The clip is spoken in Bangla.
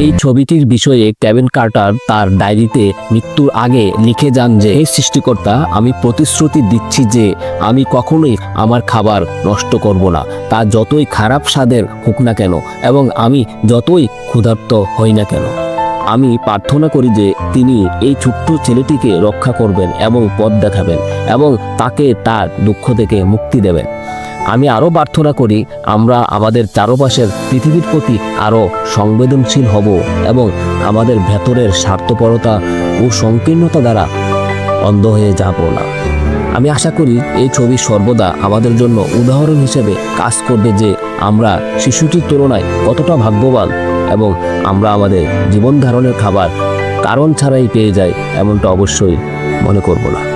এই ছবিটির বিষয়ে কেভিন কার্টার তার ডায়েরিতে মৃত্যুর আগে লিখে যান যে, হে সৃষ্টিকর্তা, আমি প্রতিশ্রুতি দিচ্ছি যে আমি কখনোই আমার খাবার নষ্ট করব না, তা যতই খারাপ স্বাদের হোক না কেন এবং আমি যতই ক্ষুধার্ত হই না কেন। আমি প্রার্থনা করি যে তিনি এই ছোট্ট ছেলেটিকে রক্ষা করবেন এবং পথ দেখাবেন এবং তাকে তার দুঃখ থেকে মুক্তি দেবেন। আমি আরও প্রার্থনা করি আমরা আমাদের চারপাশের পৃথিবীর প্রতি আরও সংবেদনশীল হব এবং আমাদের ভেতরের স্বার্থপরতা ও সংকীর্ণতা দ্বারা অন্ধ হয়ে যাব না। আমি আশা করি এই ছবি সর্বদা আমাদের জন্য উদাহরণ হিসেবে কাজ করবে যে আমরা শিশুটির তুলনায় কতটা ভাগ্যবান এবং আমরা আমাদের জীবন ধারণের খাবার কারণ ছাড়াই পেয়ে যাই এমনটা অবশ্যই মনে করব না।